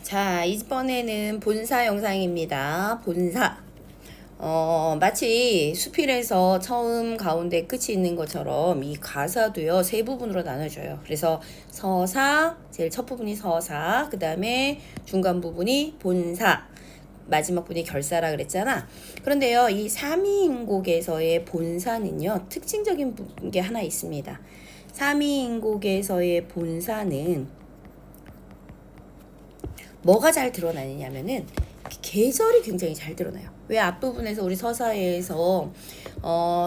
자, 이번에는 본사 영상입니다. 본사. 마치 수필에서 처음, 가운데, 끝이 있는 것처럼 이 가사도요, 세 부분으로 나눠져요. 그래서 서사, 제일 첫 부분이 서사, 그 다음에 중간 부분이 본사, 마지막 부분이 결사라 그랬잖아. 그런데요, 이 삼위인곡에서의 본사는요, 특징적인 게 하나 있습니다. 삼위인곡에서의 본사는 뭐가 잘 드러나느냐면은 계절이 굉장히 잘 드러나요. 왜 앞부분에서 우리 서사에서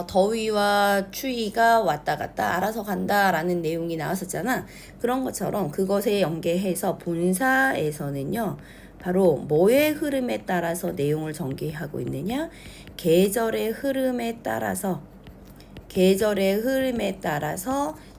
더위와 추위가 왔다 갔다 알아서 간다라는 내용이 나왔었잖아. 그런 것처럼 그것에 연계해서 본사에서는요. 바로 뭐의 흐름에 따라서 내용을 전개하고 있느냐? 계절의 흐름에 따라서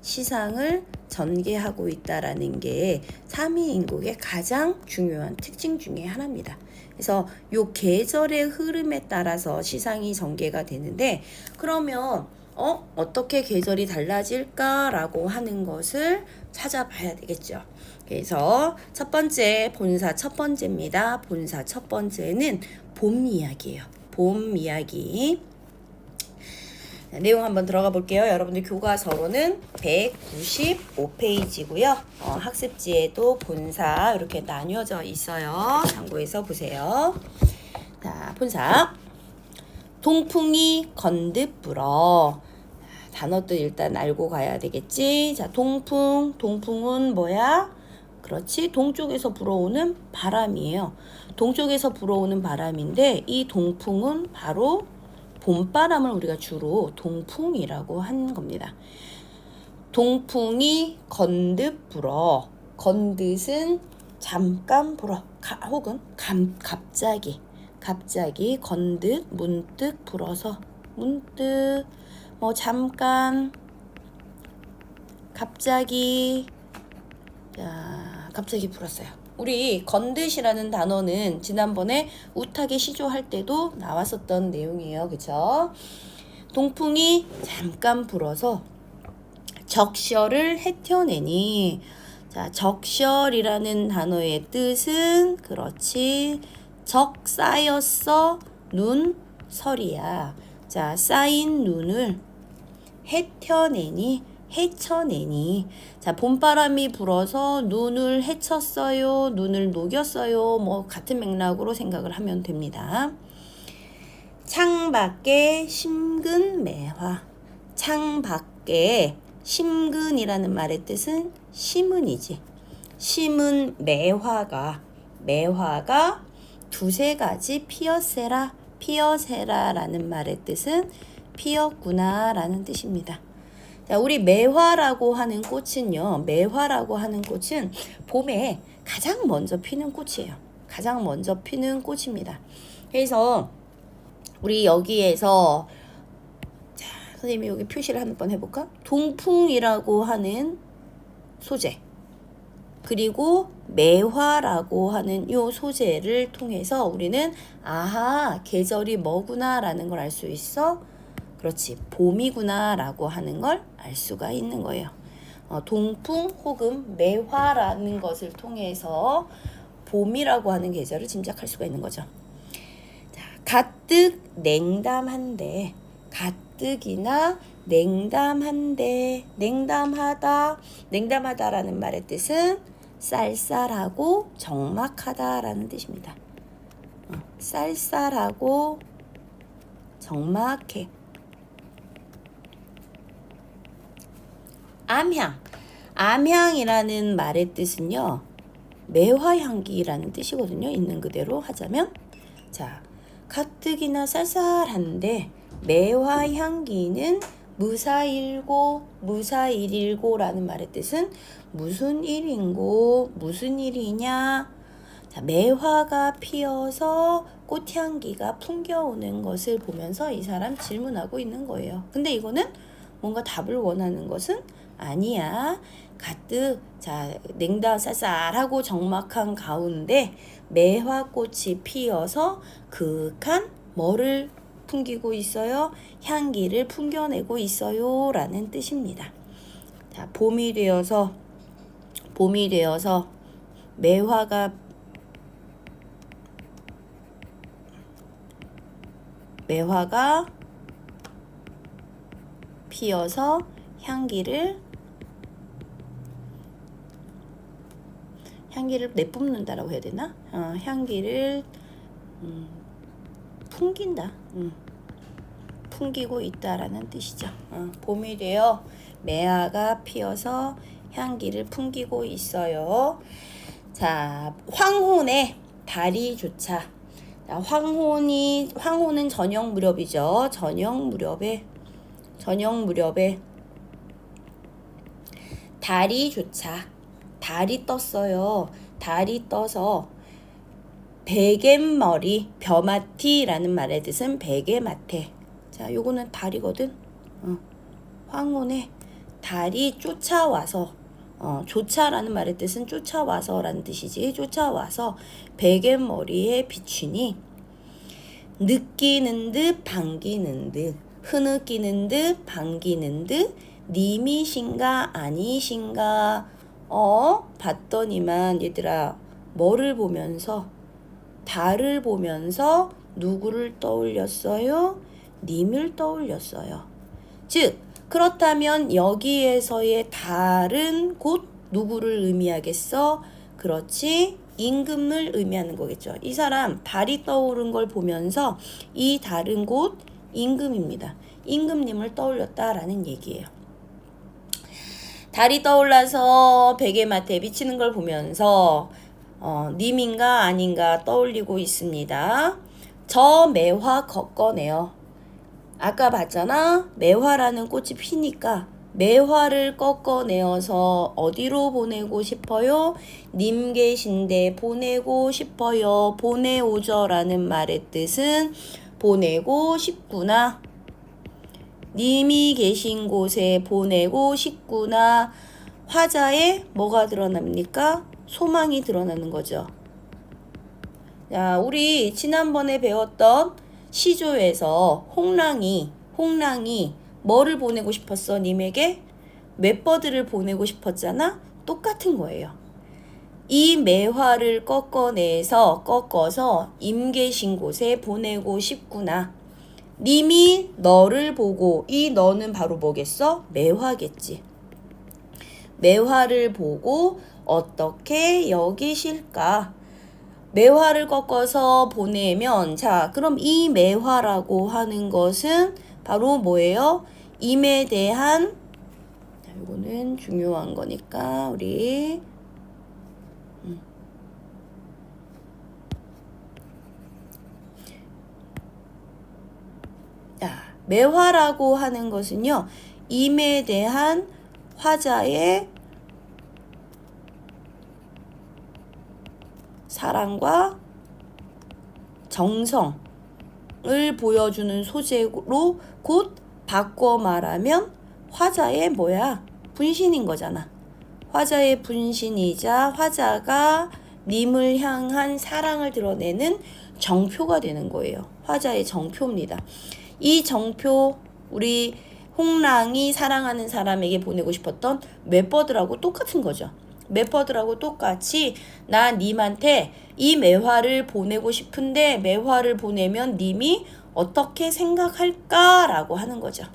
시상을 전개하고 있다라는 게 삼위인국의 가장 중요한 특징 중에 하나입니다. 그래서 요 계절의 흐름에 따라서 시상이 전개가 되는데, 그러면 어떻게 계절이 달라질까라고 하는 것을 찾아봐야 되겠죠. 그래서 첫 번째, 본사 첫 번째입니다. 본사 첫 번째는 봄 이야기예요. 봄 이야기. 내용 한번 들어가 볼게요. 여러분들 교과서로는 195페이지고요. 학습지에도 본사 이렇게 나뉘어져 있어요. 참고해서 보세요. 자, 본사. 동풍이 건듯 불어. 단어도 일단 알고 가야 되겠지. 자, 동풍은 뭐야? 그렇지. 동쪽에서 불어오는 바람이에요. 동쪽에서 불어오는 바람인데, 이 동풍은 바로 봄바람을 우리가 주로 동풍이라고 하는 겁니다. 동풍이 건듯 불어. 건듯은 잠깐 불어. 혹은 갑자기 건듯 문득 불어서 문득 잠깐 갑자기 불었어요. 우리 건듯이라는 단어는 지난번에 우탁의 시조할 때도 나왔었던 내용이에요. 그쵸? 동풍이 잠깐 불어서 적셔를 헤텨내니. 자, 적셔이라는 단어의 뜻은 그렇지. 적 쌓였어 눈 설이야. 자, 쌓인 눈을 헤쳐내니. 자, 봄바람이 불어서 눈을 헤쳤어요. 눈을 녹였어요. 같은 맥락으로 생각을 하면 됩니다. 창밖에 심근매화. 창밖에 심근이라는 말의 뜻은 심은이지. 심은 매화가 두세 가지 피었세라. 피어세라라는 말의 뜻은 피었구나라는 뜻입니다. 자, 우리 매화라고 하는 꽃은 봄에 가장 먼저 피는 꽃이에요. 가장 먼저 피는 꽃입니다. 그래서 우리 여기에서 자, 선생님이 여기 표시를 한번 해볼까? 동풍이라고 하는 소재, 그리고 매화라고 하는 요 소재를 통해서 우리는 계절이 뭐구나라는 걸 알 수 있어. 그렇지, 봄이구나 라고 하는 걸 알 수가 있는 거예요. 동풍 혹은 매화라는 것을 통해서 봄이라고 하는 계절을 짐작할 수가 있는 거죠. 자, 가뜩 냉담한데. 가뜩이나 냉담한데. 냉담하다라는 말의 뜻은 쌀쌀하고 적막하다라는 뜻입니다. 쌀쌀하고 적막해. 암향이라는 말의 뜻은요, 매화향기라는 뜻이거든요. 있는 그대로 하자면. 자, 가뜩이나 쌀쌀한데 매화향기는 무사일고라는 말의 뜻은 무슨 일인고, 무슨 일이냐. 자, 매화가 피어서 꽃향기가 풍겨오는 것을 보면서 이 사람 질문하고 있는 거예요. 근데 이거는 뭔가 답을 원하는 것은 아니야. 가뜩 냉담 쌀쌀하고 적막한 가운데 매화꽃이 피어서 그윽한 뭐를 풍기고 있어요? 향기를 풍겨내고 있어요 라는 뜻입니다. 자, 봄이 되어서 매화가 매화가 피어서 향기를 내뿜는다라고 해야 되나? 향기를 풍긴다. 풍기고 있다라는 뜻이죠. 봄이 되어 매화가 피어서 향기를 풍기고 있어요. 자, 황혼의 다리조차. 자, 황혼은 저녁 무렵이죠. 저녁 무렵에 다리조차. 달이 떴어요. 달이 떠서 베갯머리, 벼마티라는 말의 뜻은 베개맡에. 자, 요거는 달이거든. 황혼에 달이 쫓아와서, 조차라는 말의 뜻은 쫓아와서라는 뜻이지. 쫓아와서 베갯머리에 비추니 느끼는 듯 반기는 듯 흐느끼는 듯 반기는 듯 님이신가 아니신가 봤더니만 얘들아 뭐를 보면서 달을 보면서 누구를 떠올렸어요? 님을 떠올렸어요. 즉 그렇다면 여기에서의 달은 곧 누구를 의미하겠어? 그렇지, 임금을 의미하는 거겠죠. 이 사람 달이 떠오른 걸 보면서 이 달은 곧 임금입니다. 임금님을 떠올렸다라는 얘기예요. 달이 떠올라서 베개맡에 비치는 걸 보면서 님인가 아닌가 떠올리고 있습니다. 저 매화 꺾어내요. 아까 봤잖아. 매화라는 꽃이 피니까 매화를 꺾어내어서 어디로 보내고 싶어요? 님 계신데 보내고 싶어요. 보내오죠라는 말의 뜻은 보내고 싶구나. 님이 계신 곳에 보내고 싶구나. 화자에 뭐가 드러납니까? 소망이 드러나는 거죠. 자, 우리 지난번에 배웠던 시조에서 홍랑이 뭐를 보내고 싶었어? 님에게 맷버드를 보내고 싶었잖아? 똑같은 거예요. 이 매화를 꺾어서 임 계신 곳에 보내고 싶구나. 님이 너를 보고, 이 너는 바로 뭐겠어? 매화겠지. 매화를 보고 어떻게 여기실까? 매화를 꺾어서 보내면, 자, 그럼 이 매화라고 하는 것은 바로 뭐예요? 임에 대한, 자, 이거는 중요한 거니까 우리 자, 매화라고 하는 것은요, 임에 대한 화자의 사랑과 정성을 보여주는 소재로 곧 바꿔 말하면 화자의 뭐야? 분신인 거잖아. 화자의 분신이자 화자가 님을 향한 사랑을 드러내는 정표가 되는 거예요. 화자의 정표입니다. 이 정표, 우리 홍랑이 사랑하는 사람에게 보내고 싶었던 맷버드라고 똑같은 거죠. 맷버드라고 똑같이 나 님한테 이 매화를 보내고 싶은데 매화를 보내면 님이 어떻게 생각할까라고 하는 거죠.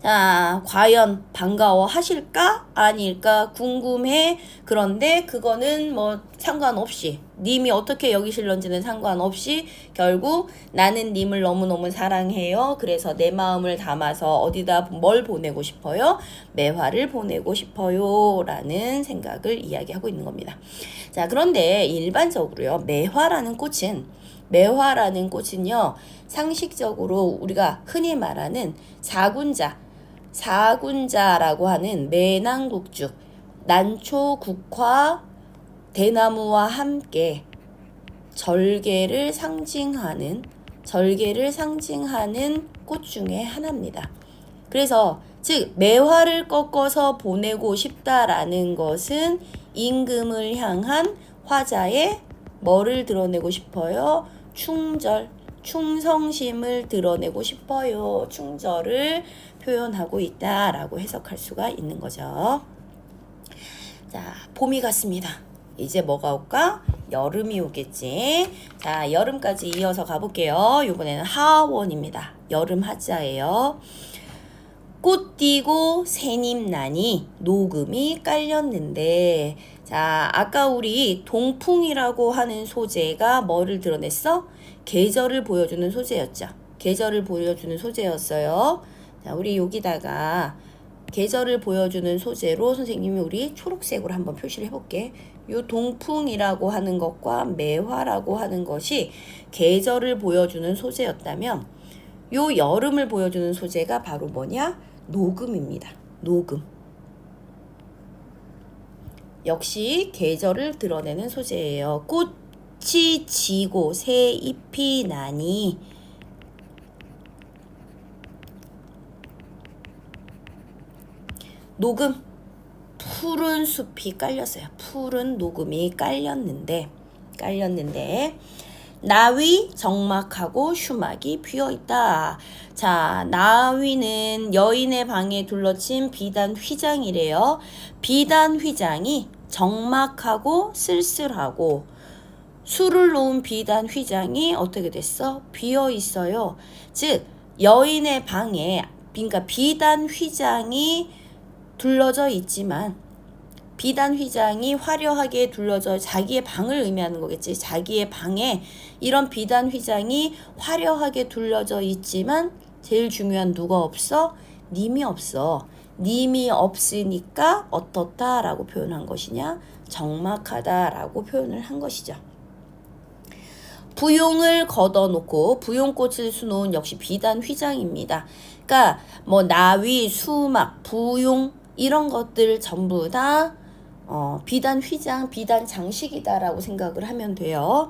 자, 과연 반가워 하실까? 아닐까? 궁금해. 그런데 그거는 뭐 상관없이, 님이 어떻게 여기실런지는 상관없이 결국 나는 님을 너무너무 사랑해요. 그래서 내 마음을 담아서 어디다 뭘 보내고 싶어요? 매화를 보내고 싶어요. 라는 생각을 이야기하고 있는 겁니다. 자, 그런데 일반적으로요, 매화라는 꽃은요, 상식적으로 우리가 흔히 말하는 사군자라고 하는 매낭국죽, 난초, 국화, 대나무와 함께 절개를 상징하는 꽃 중에 하나입니다. 그래서 즉 매화를 꺾어서 보내고 싶다라는 것은 임금을 향한 화자의 뭐를 드러내고 싶어요? 충성심을 드러내고 싶어요. 충절을 표현하고 있다라고 해석할 수가 있는 거죠. 자, 봄이 갔습니다. 이제 뭐가 올까? 여름이 오겠지. 자, 여름까지 이어서 가볼게요. 이번에는 하원입니다. 여름 하자예요. 꽃 띄고 새잎 나니 녹음이 깔렸는데, 자, 아까 우리 동풍이라고 하는 소재가 뭐를 드러냈어? 계절을 보여주는 소재였죠. 계절을 보여주는 소재였어요. 자, 우리 여기다가 계절을 보여주는 소재로 선생님이 우리 초록색으로 한번 표시를 해볼게. 요 동풍이라고 하는 것과 매화라고 하는 것이 계절을 보여주는 소재였다면, 요 여름을 보여주는 소재가 바로 뭐냐? 녹음입니다. 녹음. 역시 계절을 드러내는 소재예요. 꽃이 지고 새 잎이 나니 녹음. 푸른 숲이 깔렸어요. 푸른 녹음이 깔렸는데 나위 적막하고 슈막이 피어있다. 자, 나위는 여인의 방에 둘러친 비단 휘장이래요. 비단 휘장이 적막하고 쓸쓸하고 술을 놓은 비단 휘장이 어떻게 됐어? 비어있어요. 즉 여인의 방에, 그러니까 비단 휘장이 둘러져 있지만, 비단 휘장이 화려하게 둘러져, 자기의 방을 의미하는 거겠지. 자기의 방에 이런 비단 휘장이 화려하게 둘러져 있지만 제일 중요한 누가 없어? 님이 없어. 님이 없으니까 어떻다라고 표현한 것이냐? 적막하다라고 표현을 한 것이죠. 부용을 걷어놓고 부용꽃을 수놓은 역시 비단 휘장입니다. 그러니까 뭐 나위, 수막, 부용 이런 것들 전부 다 비단 휘장, 비단 장식이다라고 생각을 하면 돼요.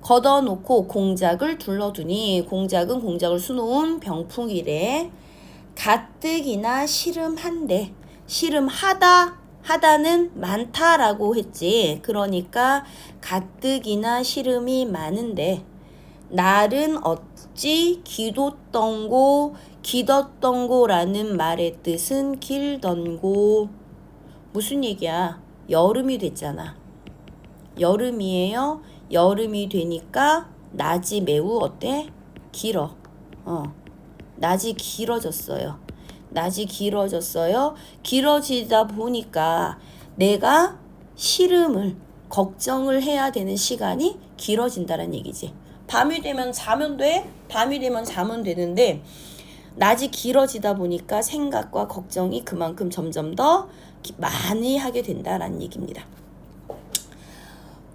걷어놓고 공작을 둘러두니, 공작은 공작을 수놓은 병풍이래. 가뜩이나 시름한데, 하다는 많다라고 했지. 그러니까 가뜩이나 시름이 많은데, 날은 어찌 기뒀던고라는 말의 뜻은 길던고. 무슨 얘기야? 여름이 됐잖아. 여름이에요. 여름이 되니까 낮이 매우 어때? 길어. 낮이 길어졌어요. 낮이 길어졌어요. 길어지다 보니까 내가 걱정을 해야 되는 시간이 길어진다는 얘기지. 밤이 되면 자면 돼? 밤이 되면 자면 되는데, 낮이 길어지다 보니까 생각과 걱정이 그만큼 점점 더 많이 하게 된다라는 얘기입니다.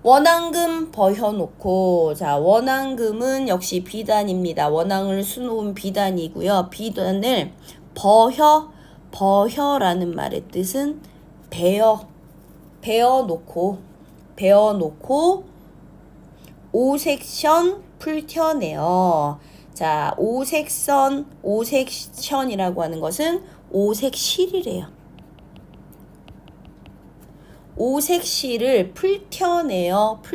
원앙금 버혀놓고, 자, 원앙금은 역시 비단입니다. 원앙을 수놓은 비단이고요. 비단을 버혀라는 말의 뜻은 베어놓고 오색션 풀텨내어. 자, 오색션이라고 하는 것은 오색실이래요. 오색실을 풀텨내어는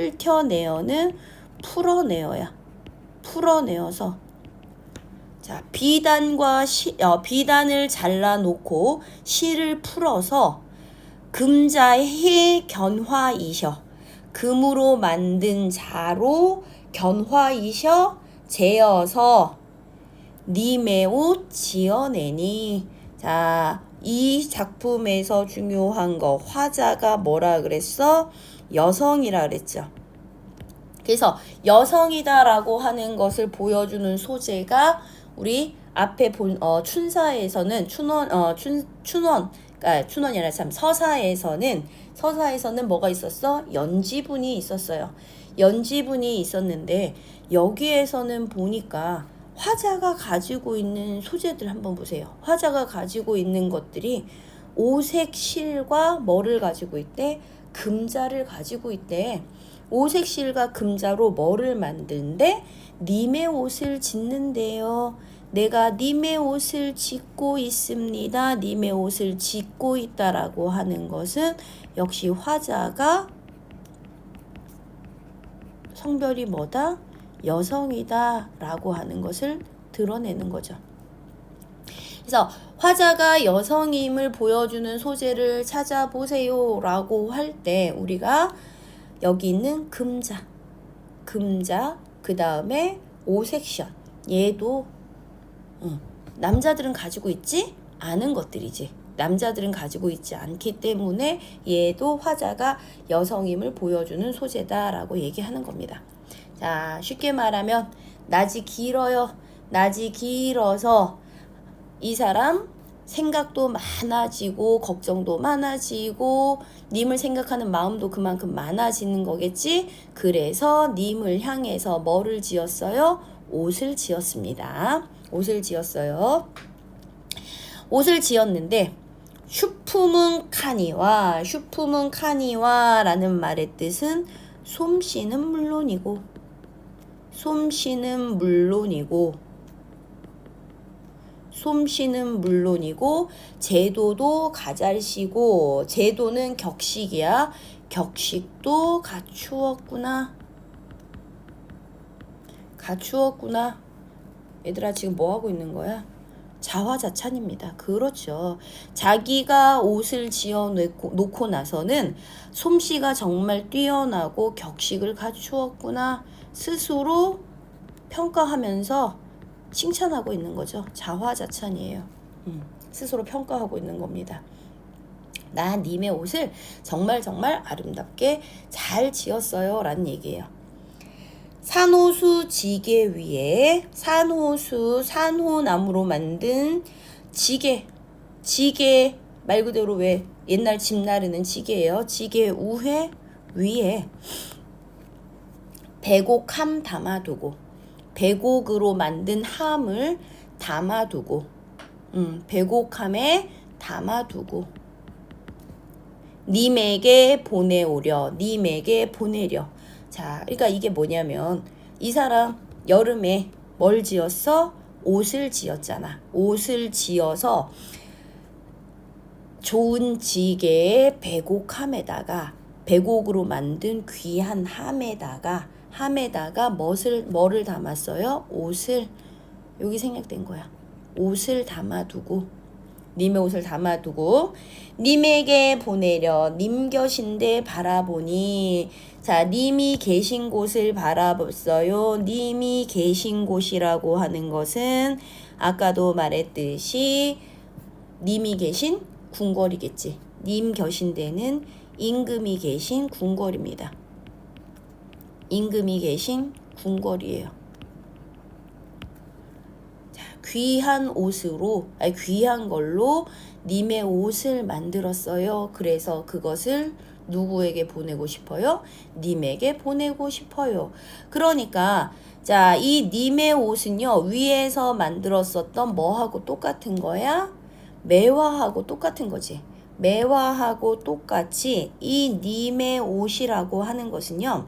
풀어내어서. 자, 비단을 잘라놓고 실을 풀어서 금자해 견화이셔. 금으로 만든 자로 견화이셔 재어서 님의 옷 지어내니. 자, 이 작품에서 중요한 거, 화자가 뭐라 그랬어? 여성이라 그랬죠. 그래서 여성이다라고 하는 것을 보여주는 소재가 우리 앞에 춘사에서는 춘원이 아니라 서사에서는 뭐가 있었어? 연지분이 있었어요. 연지분이 있었는데, 여기에서는 보니까 화자가 가지고 있는 소재들 한번 보세요. 화자가 가지고 있는 것들이 오색 실과 뭐를 가지고 있대? 금자를 가지고 있대. 오색 실과 금자로 뭐를 만드는데? 님의 옷을 짓는데요. 내가 님의 옷을 짓고 있습니다. 님의 옷을 짓고 있다라고 하는 것은 역시 화자가 성별이 뭐다? 여성이다 라고 하는 것을 드러내는 거죠. 그래서 화자가 여성임을 보여주는 소재를 찾아보세요 라고 할 때 우리가 여기 있는 금자, 그 다음에 오섹션. 얘도 남자들은 가지고 있지 않은 것들이지. 남자들은 가지고 있지 않기 때문에 얘도 화자가 여성임을 보여주는 소재다라고 얘기하는 겁니다. 자, 쉽게 말하면 낮이 길어요. 낮이 길어서 이 사람 생각도 많아지고 걱정도 많아지고 님을 생각하는 마음도 그만큼 많아지는 거겠지. 그래서 님을 향해서 뭐를 지었어요? 옷을 지었습니다. 옷을 지었어요. 옷을 지었는데 슈품은 카니와 라는 말의 뜻은 솜씨는 물론이고 제도도 가잘시고 제도는 격식이야. 격식도 갖추었구나. 얘들아 지금 뭐 하고 있는 거야? 자화자찬입니다. 그렇죠. 자기가 옷을 지어 놓고 나서는 솜씨가 정말 뛰어나고 격식을 갖추었구나. 스스로 평가하면서 칭찬하고 있는 거죠. 자화자찬이에요. 스스로 평가하고 있는 겁니다. 나 님의 옷을 정말 아름답게 잘 지었어요 라는 얘기예요. 산호수 지게 위에 산호나무로 만든 지게 말 그대로 왜 옛날 집 나르는 지게예요. 지게 우회 위에 백옥함 담아두고 백옥으로 만든 함을 담아두고 백옥함에 담아두고 님에게 보내려. 자, 그러니까 이게 뭐냐면 이 사람 여름에 뭘 지었어? 옷을 지었잖아. 옷을 지어서 좋은 지게에 백옥으로 만든 귀한 함에다가 뭐를 담았어요? 옷을. 여기 생략된 거야. 옷을 담아두고 님의 옷을 담아두고 님에게 보내려. 님 곁인데 바라보니. 자, 님이 계신 곳을 바라봤어요. 님이 계신 곳이라고 하는 것은 아까도 말했듯이 님이 계신 궁궐이겠지. 님 곁인 데는 임금이 계신 궁궐입니다. 임금이 계신 궁궐이에요. 자, 귀한 걸로 님의 옷을 만들었어요. 그래서 그것을 누구에게 보내고 싶어요? 님에게 보내고 싶어요. 그러니까 자, 이 님의 옷은요, 위에서 만들었었던 뭐하고 똑같은 거야? 매화하고 똑같은 거지. 매화하고 똑같이 이 님의 옷이라고 하는 것은요,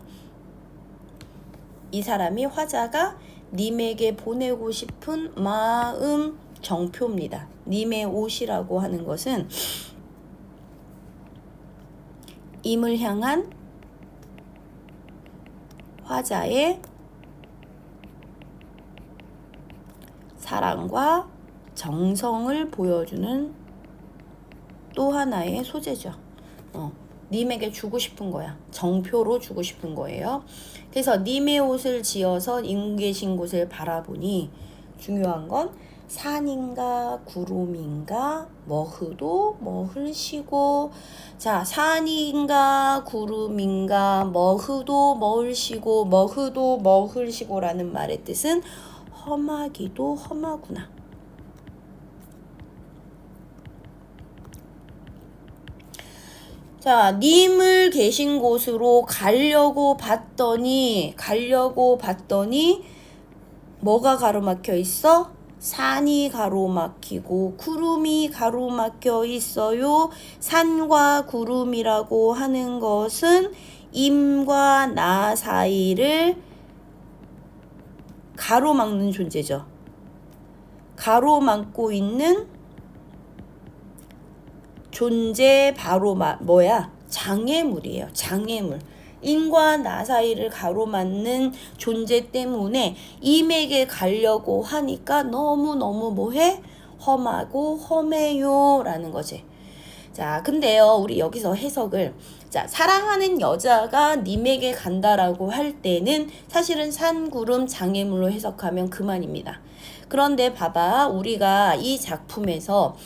이 사람이 화자가 님에게 보내고 싶은 마음 정표입니다. 님의 옷이라고 하는 것은 임을 향한 화자의 사랑과 정성을 보여주는 또 하나의 소재죠. 님에게 주고 싶은 거야. 정표로 주고 싶은 거예요. 그래서 님의 옷을 지어서 님 계신 곳을 바라보니 중요한 건 산인가 구름인가 머흐도 머흘시고. 자, 산인가 구름인가 머흐도 머흘시고라는 말의 뜻은 험하기도 험하구나. 자, 님을 계신 곳으로 가려고 봤더니 뭐가 가로막혀 있어? 산이 가로막히고 구름이 가로막혀 있어요. 산과 구름이라고 하는 것은 임과 나 사이를 가로막는 존재죠. 가로막고 있는 존재 바로 뭐야? 장애물이에요. 장애물. 임과 나 사이를 가로막는 존재 때문에 임에게 가려고 하니까 너무너무 뭐해? 험하고 험해요 라는 거지. 자, 근데요, 우리 여기서 해석을, 자, 사랑하는 여자가 님에게 간다라고 할 때는 사실은 산구름 장애물로 해석하면 그만입니다. 그런데 봐봐, 우리가 이 작품에서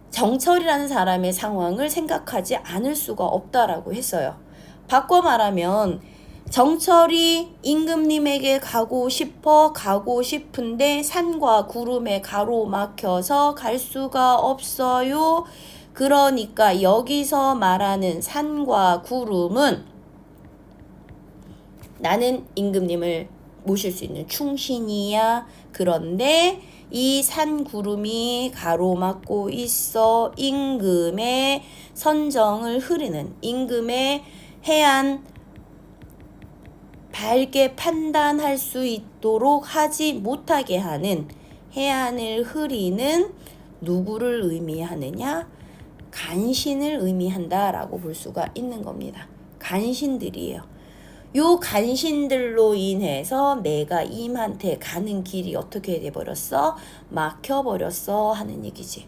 정철이라는 사람의 상황을 생각하지 않을 수가 없다라고 했어요. 바꿔 말하면 정철이 임금님에게 가고 싶은데 산과 구름에 가로막혀서 갈 수가 없어요. 그러니까 여기서 말하는 산과 구름은 나는 임금님을 모실 수 있는 충신이야. 그런데 이 산 구름이 가로막고 있어 임금의 선정을 흐리는, 임금의 해안 밝게 판단할 수 있도록 하지 못하게 하는, 해안을 흐리는 누구를 의미하느냐? 간신을 의미한다라고 볼 수가 있는 겁니다. 간신들이에요. 요 간신들로 인해서 내가 임한테 가는 길이 어떻게 돼버렸어? 막혀버렸어 하는 얘기지.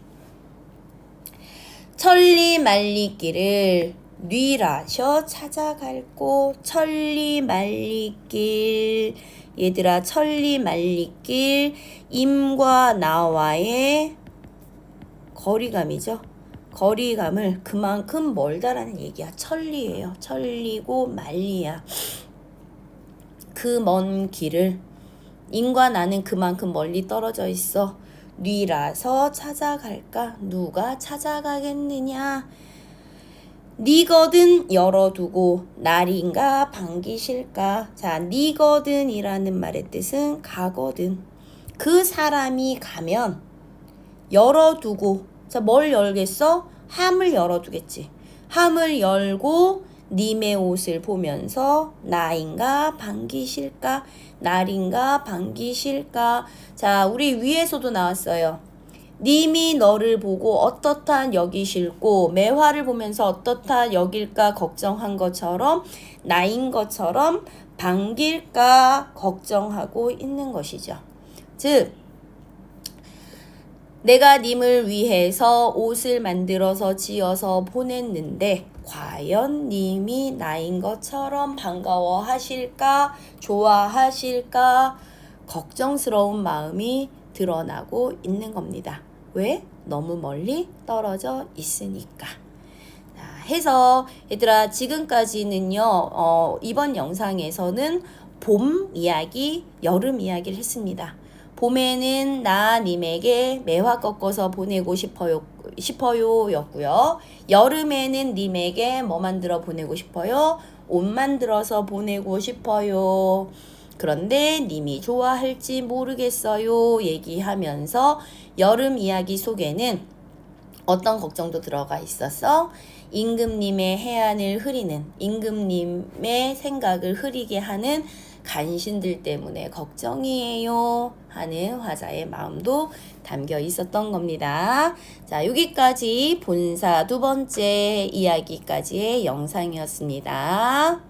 천리만리길을 뉘라셔 찾아갈고, 천리만리길, 얘들아, 천리만리길, 임과 나와의 거리감이죠. 거리감을 그만큼 멀다라는 얘기야. 천리예요. 천리고 만리야. 그 먼 길을, 임과 나는 그만큼 멀리 떨어져 있어. 뉘라서 찾아갈까? 누가 찾아가겠느냐? 니거든 열어두고 날인가 반기실까? 자, 니거든이라는 말의 뜻은 가거든. 그 사람이 가면 열어두고, 자, 뭘 열겠어? 함을 열어두겠지. 함을 열고 님의 옷을 보면서 나인가 반기실까? 날인가 반기실까? 자, 우리 위에서도 나왔어요. 님이 너를 보고 어떻다 여기실고, 매화를 보면서 어떻다 여길까 걱정한 것처럼, 나인 것처럼 반길까 걱정하고 있는 것이죠. 즉, 내가 님을 위해서 옷을 만들어서 지어서 보냈는데 과연 님이 나인 것처럼 반가워하실까? 좋아하실까? 걱정스러운 마음이 드러나고 있는 겁니다. 왜? 너무 멀리 떨어져 있으니까. 자, 해서 얘들아, 지금까지는요, 이번 영상에서는 봄 이야기, 여름 이야기를 했습니다. 봄에는 나 님에게 매화 꺾어서 보내고 싶어요 였고요. 여름에는 님에게 뭐 만들어 보내고 싶어요? 옷 만들어서 보내고 싶어요. 그런데 님이 좋아할지 모르겠어요 얘기하면서 여름 이야기 속에는 어떤 걱정도 들어가 있었어? 임금님의 해안을 흐리는, 임금님의 생각을 흐리게 하는 간신들 때문에 걱정이에요 하는 화자의 마음도 담겨 있었던 겁니다. 자, 여기까지 본사 두 번째 이야기까지의 영상이었습니다.